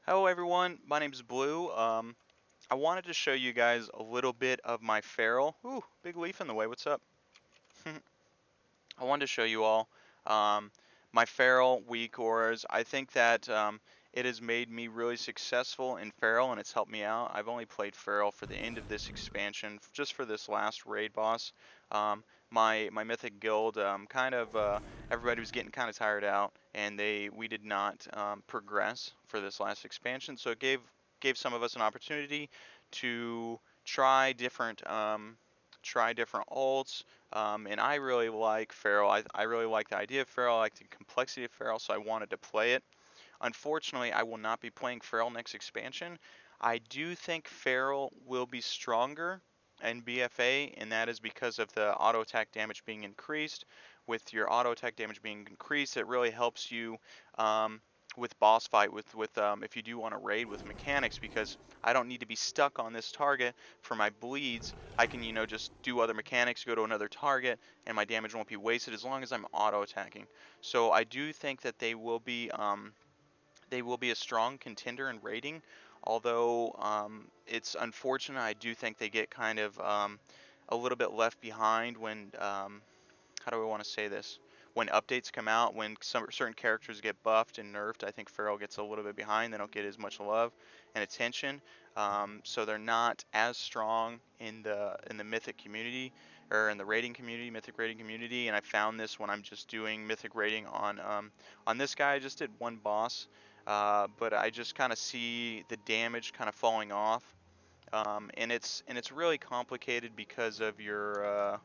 Hello everyone, my name is Blue. I wanted to show you guys a little bit of my feral. Ooh, big leaf in the way, what's up? I wanted to show you all um, my feral weak auras. I think that it has made me really successful in feral and it's helped me out. I've only played feral for the end of this expansion, just for this last raid boss. My mythic guild everybody was getting kind of tired out and we did not progress for this last expansion, so it gave some of us an opportunity to try different ults. And I really like Feral. I really like the idea of Feral. I like the complexity of Feral, so I wanted to play it. Unfortunately, I will not be playing Feral next expansion. I do think Feral will be stronger in BFA, and that is because of the auto attack damage being increased. With your auto attack damage being increased, it really helps you with boss fight, with if you do want to raid with mechanics, because I don't need to be stuck on this target for my bleeds. I can, just do other mechanics, go to another target, and my damage won't be wasted as long as I'm auto attacking. So I do think that they will be a strong contender in rating, although it's unfortunate. I do think they get kind of a little bit left behind when, how do I want to say this? When updates come out, when some certain characters get buffed and nerfed, I think Feral gets a little bit behind. They don't get as much love and attention, so they're not as strong in the Mythic community or in the rating community, Mythic rating community. And I found this when I'm just doing Mythic rating on this guy. I just did one boss, but I just kind of see the damage kind of falling off, and it's really complicated because of your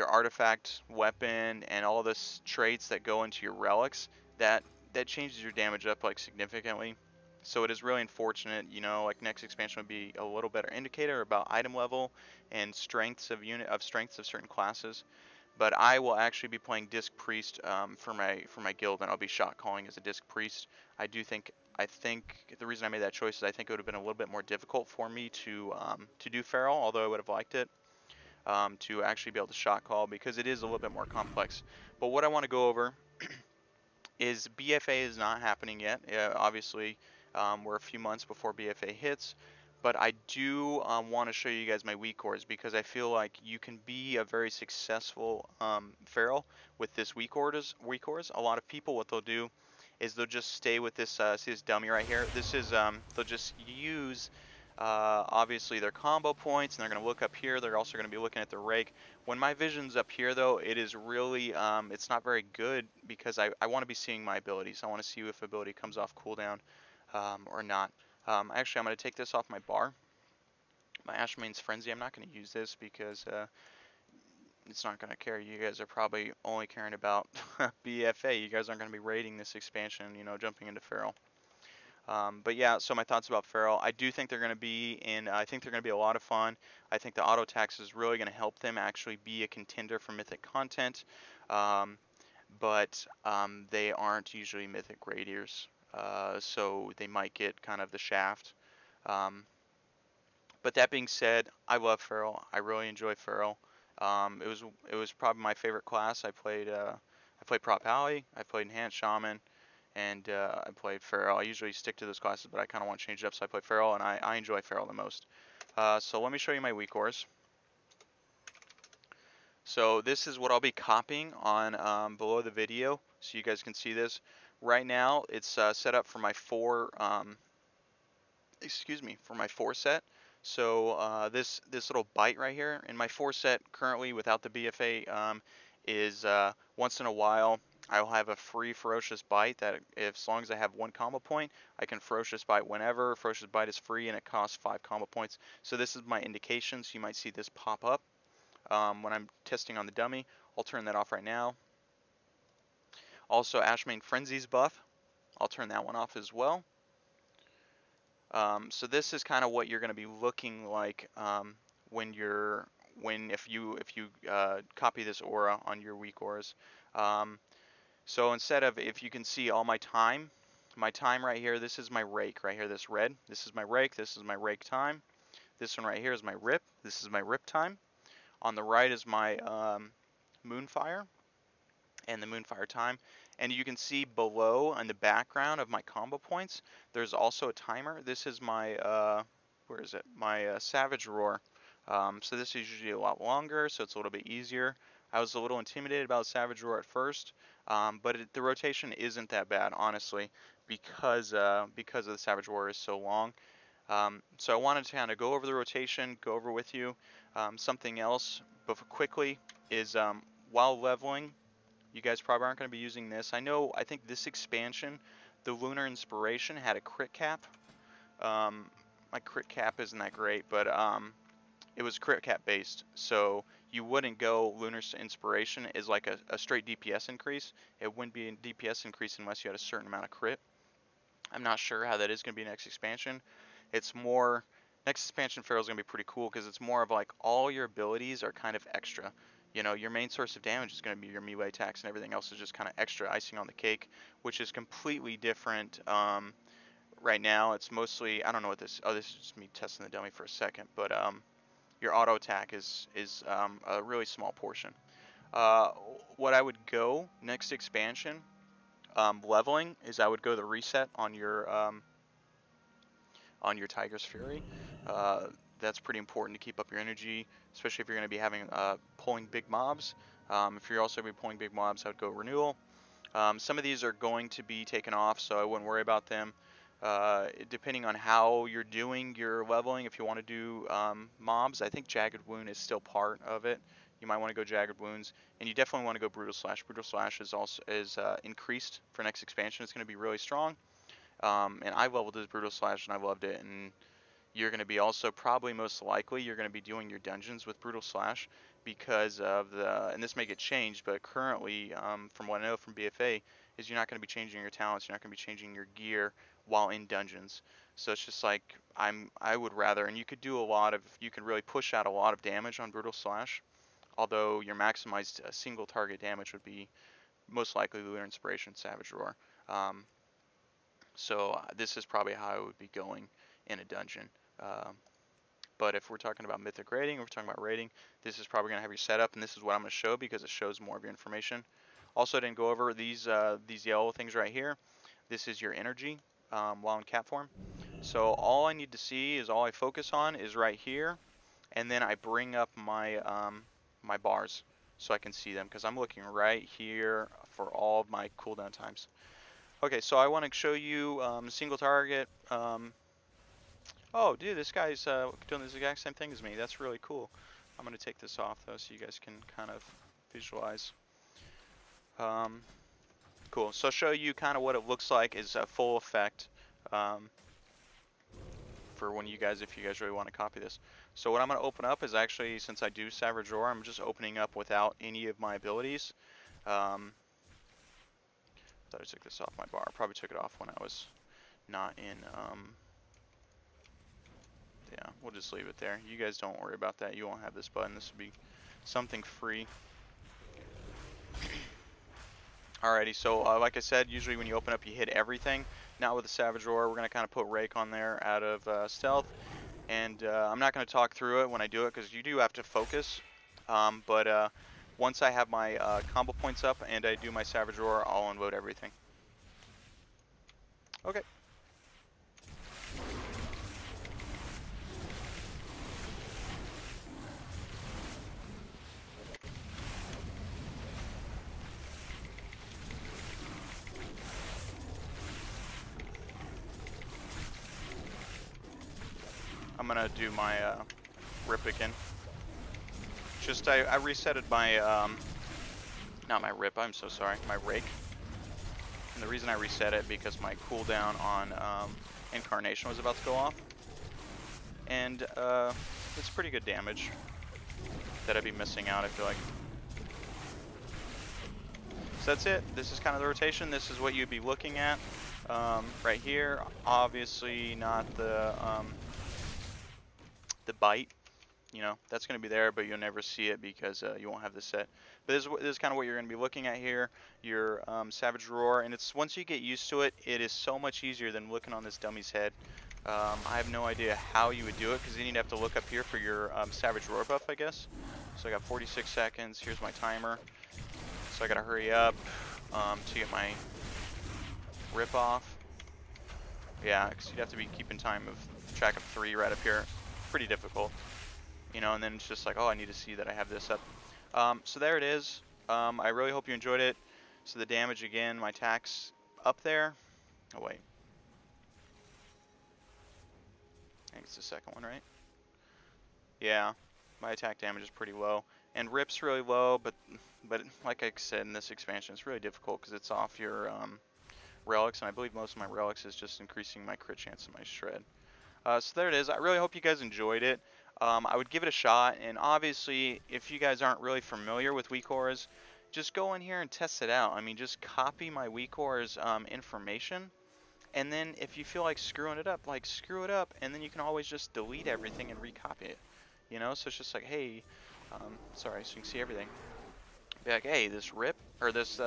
artifact weapon and all this traits that go into your relics. That changes your damage up like significantly. So it is really unfortunate, like next expansion would be a little better indicator about item level and strengths of certain classes. But I will actually be playing Disc Priest for my guild, and I'll be shot calling as a Disc Priest. I think the reason I made that choice is I think it would have been a little bit more difficult for me to do Feral, although I would have liked it, to actually be able to shot call, because it is a little bit more complex. But what I want to go over is BFA is not happening yet. Obviously, we're a few months before BFA hits, but I do want to show you guys my weak cores, because I feel like you can be a very successful feral with this weak cores. A lot of people, what they'll do is they'll just stay with this. See this dummy right here? This is they'll just use obviously their combo points, and they're going to look up here. They're also going to be looking at the rake. When my vision's up here, though, it is really, it's not very good, because I want to be seeing my abilities. I want to see if ability comes off cooldown or not. Actually, I'm going to take this off my bar. My Ashmane's Frenzy, I'm not going to use this because it's not going to carry. You guys are probably only caring about BFA. You guys aren't going to be raiding this expansion, jumping into Feral. But yeah, so my thoughts about Feral. I do think they're going to be I think they're going to be a lot of fun. I think the auto tax is really going to help them actually be a contender for Mythic content. Um, but they aren't usually Mythic raiders, so they might get kind of the shaft. Um, but that being said, I love Feral. I really enjoy Feral. It was probably my favorite class. I played Prop Alley. I played Enhanced Shaman, and I played Feral. I usually stick to those classes, but I kind of want to change it up, so I play Feral, and I enjoy Feral the most. So let me show you my weak cores. So this is what I'll be copying on below the video, so you guys can see this. Right now, it's set up for my for my 4 set. So this little bite right here in my 4 set currently without the BFA is once in a while I'll have a free ferocious bite that, if as long as I have 1 combo point, I can ferocious bite whenever. Ferocious bite is free and it costs 5 combo points. So this is my indication. So you might see this pop up when I'm testing on the dummy. I'll turn that off right now. Also, Ashmane Frenzy's buff, I'll turn that one off as well. So this is kind of what you're going to be looking like if you copy this aura on your weak auras. So instead of, if you can see all my time right here, this is my rake right here, this red. This is my rake. This is my rake time. This one right here is my rip. This is my rip time. On the right is my moonfire and the moonfire time, And you can see below in the background of my combo points, there's also a timer. This is my, where is it? My Savage Roar. So this is usually a lot longer, so it's a little bit easier. I was a little intimidated about Savage Roar at first, but the rotation isn't that bad, honestly, because of the Savage Roar is so long. So I wanted to kind of go over the rotation, go over with you. Something else, but quickly, is while leveling, you guys probably aren't going to be using this. I think this expansion, the Lunar Inspiration, had a crit cap. My crit cap isn't that great, but it was crit cap based. So you wouldn't go Lunar Inspiration as like a straight DPS increase. It wouldn't be a DPS increase unless you had a certain amount of crit. I'm not sure how that is going to be next expansion. It's more, next expansion Feral is going to be pretty cool because it's more of like all your abilities are kind of extra. You know, your main source of damage is going to be your melee attacks, and everything else is just kind of extra icing on the cake, which is completely different. Right now, it's mostly, I don't know what this, oh, this is just me testing the dummy for a second, but your auto attack is a really small portion. What I would go next expansion, leveling, is I would go the reset on your Tiger's Fury. That's pretty important to keep up your energy, especially if you're going to be having pulling big mobs. If you're also going to be pulling big mobs, I would go Renewal. Some of these are going to be taken off, so I wouldn't worry about them. Depending on how you're doing your leveling, if you want to do mobs, I think Jagged Wound is still part of it. You might want to go Jagged Wounds, and you definitely want to go Brutal Slash. Brutal Slash is also increased for next expansion. It's going to be really strong. And I leveled as Brutal Slash and I loved it, and you're going to be also probably most likely you're going to be doing your dungeons with Brutal Slash because of and this may get changed, but currently from what I know from BFA is you're not going to be changing your talents, you're not going to be changing your gear while in dungeons. So it's just like I would rather, and you could do you can really push out a lot of damage on Brutal Slash, although your maximized single target damage would be most likely Lunar Inspiration, Savage Roar. So this is probably how I would be going in a dungeon. But if we're talking about mythic rating, if we're talking about rating, this is probably going to have your setup, and this is what I'm going to show because it shows more of your information. Also, I didn't go over these yellow things right here. This is your energy while in cat form. So all I need to see is all I focus on is right here, and then I bring up my my bars so I can see them because I'm looking right here for all of my cooldown times. Okay, so I want to show you single target. Oh, dude, this guy's doing the exact same thing as me. That's really cool. I'm going to take this off, though, so you guys can kind of visualize. Cool. So I'll show you kind of what it looks like is a full effect for when if you guys really want to copy this. So what I'm going to open up is actually, since I do Savage Roar, I'm just opening up without any of my abilities. Thought I took this off my bar. I probably took it off when I was not in, yeah, we'll just leave it there. You guys don't worry about that. You won't have this button. This will be something free. Alrighty, so like I said, usually when you open up, you hit everything. Not with the Savage Roar. We're going to kind of put Rake on there out of stealth. And I'm not going to talk through it when I do it because you do have to focus. But once I have my combo points up and I do my Savage Roar, I'll unload everything. Okay. I'm gonna do my rip again. Just I resetted my not my rip. I'm so sorry. My rake. And the reason I reset it because my cooldown on Incarnation was about to go off, and it's pretty good damage that I'd be missing out. I feel like. So that's it. This is kind of the rotation. This is what you'd be looking at right here. Obviously not the bite, you know, that's going to be there, but you'll never see it because you won't have this set. But this is kind of what you're going to be looking at here, your Savage Roar, and it's once you get used to it, it is so much easier than looking on this dummy's head. I have no idea how you would do it because then you'd have to look up here for your Savage Roar buff, I guess. So I got 46 seconds. Here's my timer. So I got to hurry up. to get my rip off. Yeah, because you'd have to be keeping track of 3 right up here. Pretty difficult, you know. And then it's just like, oh, I need to see that I have this up. So there it is. I really hope you enjoyed it. So the damage again, my attack's up there. Oh wait, I think it's the second one, right? Yeah, my attack damage is pretty low, and rip's really low. But like I said in this expansion, it's really difficult because it's off your relics, and I believe most of my relics is just increasing my crit chance and my shred. So there it is. I really hope you guys enjoyed it. I would give it a shot, and obviously, if you guys aren't really familiar with weak auras, just go in here and test it out. I mean, just copy my weak auras information, and then if you feel like screwing it up, like screw it up, and then you can always just delete everything and recopy it. You know, so it's just like, hey, sorry, so you can see everything. Be like, hey, this rip or this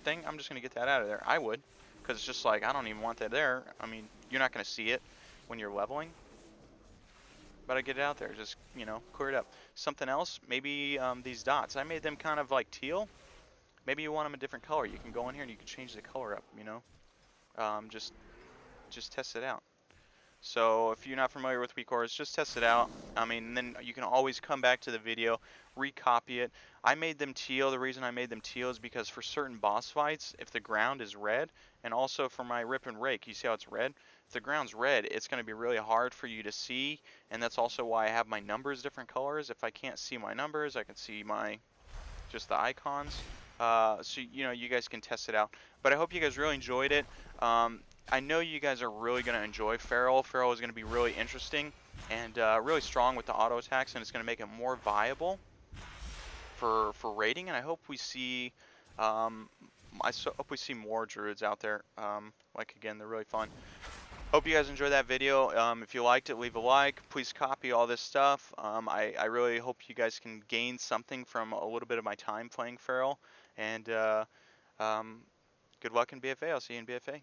thing, I'm just gonna get that out of there. I would, because it's just like I don't even want that there. I mean, you're not gonna see it when you're leveling, but I get it out there. Just, you know, clear it up. Something else, maybe these dots. I made them kind of like teal. Maybe you want them a different color. You can go in here and you can change the color up. You know, just test it out. So if you're not familiar with weak auras, just test it out. I mean, then you can always come back to the video, recopy it. I made them teal. The reason I made them teal is because for certain boss fights, if the ground is red, and also for my rip and rake, you see how it's red? If the ground's red, it's going to be really hard for you to see, and that's also why I have my numbers different colors. If I can't see my numbers, I can see my just the icons. So you know, you guys can test it out. But I hope you guys really enjoyed it. I know you guys are really going to enjoy Feral. Feral is going to be really interesting and really strong with the auto attacks, and it's going to make it more viable for raiding. And I hope we see hope we see more druids out there. Like again, they're really fun. Hope you guys enjoyed that video. If you liked it, leave a like. Please copy all this stuff. I really hope you guys can gain something from a little bit of my time playing Feral. And um, good luck in BFA. I'll see you in BFA.